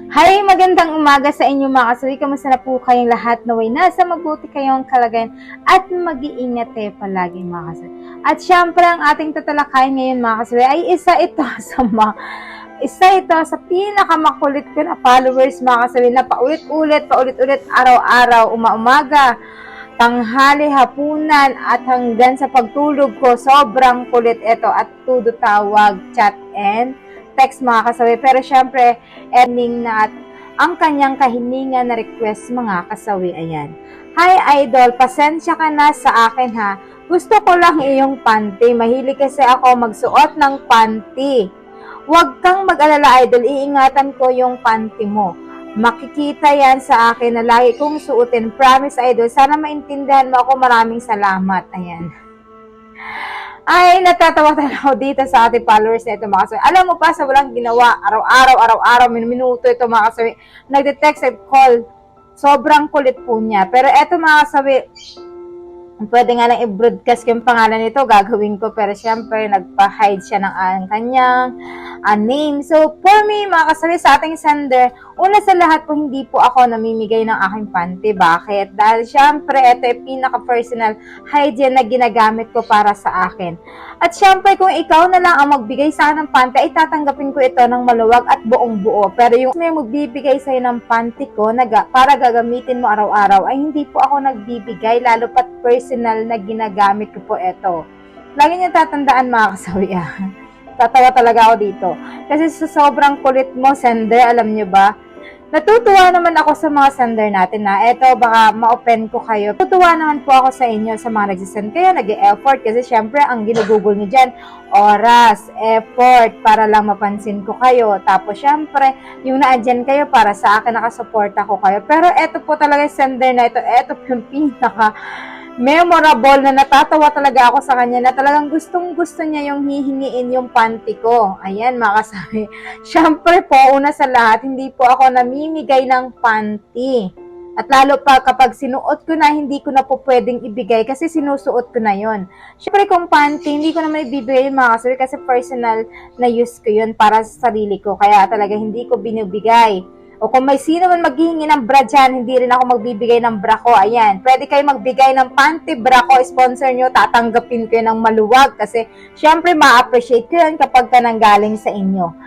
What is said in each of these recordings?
Hi, magandang umaga sa inyo mga kasawi. Kamusta na po kayong lahat? Naway nasa mabuti kayong kalagayan at mag-iingat kayo palagi mga kasawi. At syempre ang ating tatalakayin ngayon mga kasawi ay isa ito sa pinakamakulit ko na followers mga kasawi na paulit-ulit, araw-araw, umaga, tanghali, hapunan at hanggang sa pagtulog ko. Sobrang kulit ito at tudo tawag, chat and text mga kasawi. Pero syempre, ending na at ang kanyang kahilingan na request mga kasawi. Ayan. Hi idol, pasensya ka na sa akin ha. Gusto ko lang iyong panty. Mahilig kasi ako magsuot ng panty. Huwag kang mag-alala idol, iingatan ko yung panty mo. Makikita yan sa akin na lagi kong suotin. Promise idol, sana maintindihan mo ako. Maraming salamat. Ayan. Ay, natatawa talaga ako dito sa ating followers na ito mga kasawi. Alam mo pa, sa walang ginawa, araw-araw, minuto ito mga kasawi, nagde-text at call, sobrang kulit po niya. Pero eto mga kasawi, pwede nga lang i-broadcast yung pangalan nito, gagawin ko. Pero syempre, nagpa-hide siya ng kanyang name. So, for me, mga kasawi, sa ating sender, una sa lahat po, hindi po ako namimigay ng aking panty. Bakit? Dahil syempre, ito ay pinaka-personal hygiene na ginagamit ko para sa akin. At syempre, kung ikaw na lang ang magbigay sa akin ng panty, ay tatanggapin ko ito ng maluwag at buong buo. Pero yung may magbibigay sa'yo ng panty ko para gagamitin mo araw-araw, ay hindi po ako nagbibigay, lalo pat personal na ginagamit ko po ito. Lagi niyo tatandaan mga kasawi. Tatawa talaga ako dito. Kasi sa sobrang kulit mo, sender, alam niyo ba? Natutuwa naman ako sa mga sender natin na eto, baka ma-open ko kayo. Natutuwa naman po ako sa inyo sa mga nagsisend kayo, nag-e-effort kasi syempre ang ginugugol niyo dyan, oras, effort, para lang mapansin ko kayo. Tapos syempre, yung naandyan kayo para sa akin, nakasuporta ko kayo. Pero eto po talaga yung sender na ito po yung pinaka memorable na natatawa talaga ako sa kanya na talagang gustong-gusto niya yung hihingiin yung panty ko. Ayan, mga kasabi. Siyempre po, una sa lahat, hindi po ako namimigay ng panty. At lalo pa kapag sinuot ko na, hindi ko na po pwedeng ibigay kasi sinusuot ko na yon. Siyempre kung panty, hindi ko naman ibibigay yung mga kasabi kasi personal na use ko yun para sa sarili ko. Kaya talaga hindi ko binibigay. O kung may sino man maghihingi ng bra dyan, hindi rin ako magbibigay ng bra ko. Ayan, pwede kayo magbigay ng panty bra ko, sponsor nyo, tatanggapin ko yun ng maluwag. Kasi, syempre, ma-appreciate ko yun kapag ka nanggaling sa inyo.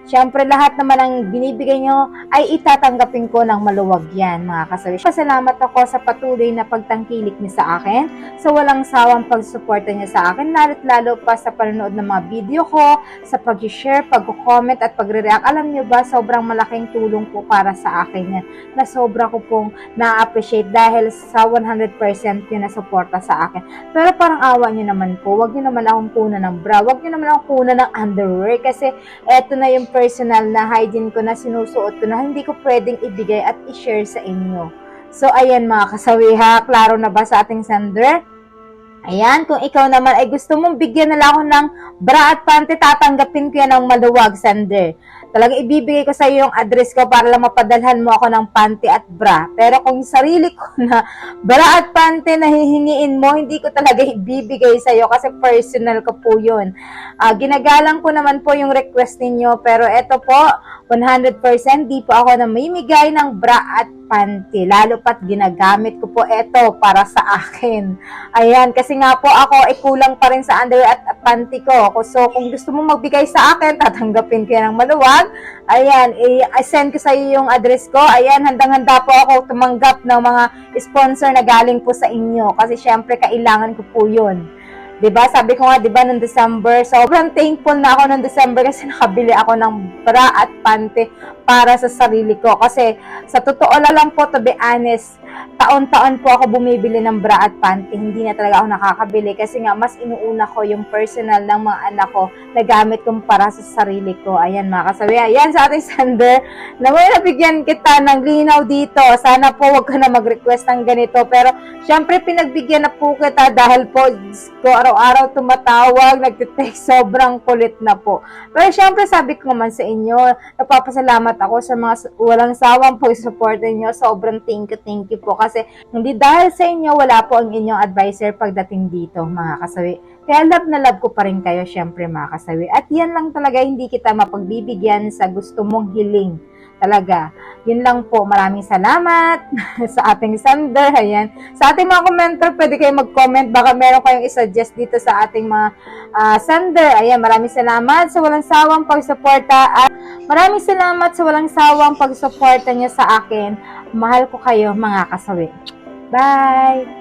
Syempre, lahat naman ang binibigay nyo ay itatanggapin ko ng maluwag yan, mga kasawi. Pasalamat ako sa patuloy na pagtangkilik niyo sa akin, sa walang sawang pagsuporta niyo sa akin, lalo pa sa panonood ng mga video ko, sa pag-share, pag-comment at pagre-react. Alam niyo ba, sobrang malaking tulong po para sa akin yan, na sobra ko pong na-appreciate dahil sa 100% yun na suporta sa akin. Pero parang awa niyo naman po, wag niyo naman akong kunan ng bra, wag niyo naman akong kunan ng underwear, kasi eto na yung personal na hygiene ko na sinusuot ko na hindi ko pwedeng ibigay at i-share sa inyo. So, ayan mga kasawi ha, klaro na ba sa ating sender? Ayan, kung ikaw naman ay gusto mong bigyan na lang ako ng bra at panty, tatanggapin ko yan ng maluwag, sender. Talagang ibibigay ko sa iyo yung address ko para lang mapadalhan mo ako ng panty at bra. Pero kung sarili ko na bra at panty na hihingiin mo, hindi ko talaga ibibigay sa iyo kasi personal ko po yun. Ginagalang ko naman po yung request ninyo, pero eto po, 100% di po ako namimigay ng bra at panty. Lalo pat ginagamit ko po eto para sa akin. Ayan, kasi nga po ako ay kulang pa rin sa underwear at panty ko. So, kung gusto mo magbigay sa akin, tatanggapin ko yan ng maluwag. Ayan, i-send ko sa iyo yung address ko. Ayan, handang-handa po ako tumanggap ng mga sponsor na galing po sa inyo. Kasi syempre, kailangan ko po yun. Diba? Sabi ko nga, diba, noong December, sobrang thankful na ako noong December kasi nakabili ako ng bra at panty para sa sarili ko. Kasi, sa totoo lang po, to be honest, taon-taon po ako bumibili ng bra at panty. Hindi na talaga ako nakakabili kasi nga, mas inuuna ko yung personal ng mga anak ko na gamit kong para sa sarili ko. Ayan, mga kasabi. Ayan, sa ating sender, na may nabigyan kita ng linaw dito. Sana po, wag ka na mag-request ng ganito. Pero, syempre, pinagbigyan na po kita dahil po, araw-araw tumatawag, nagtitext, sobrang kulit na po. Pero syempre sabi ko naman sa inyo, napapasalamat ako sa mga walang sawang pag-support niyo. Sobrang thank you po kasi hindi dahil sa inyo, wala po ang inyong advisor pagdating dito, mga kasawi. Kaya love na love ko pa rin kayo, syempre mga kasawi. At yan lang talaga, hindi kita mapagbibigyan sa gusto mong hiling. Talaga. Yun lang po. Maraming salamat sa ating sender. Ayan. Sa ating mga commenter, pwede kayo mag-comment. Baka meron kayong isuggest dito sa ating mga sender. Ayan. Maraming salamat sa walang sawang pagsuporta. At maraming salamat sa walang sawang pagsuporta niyo sa akin. Mahal ko kayo, mga kasawi. Bye!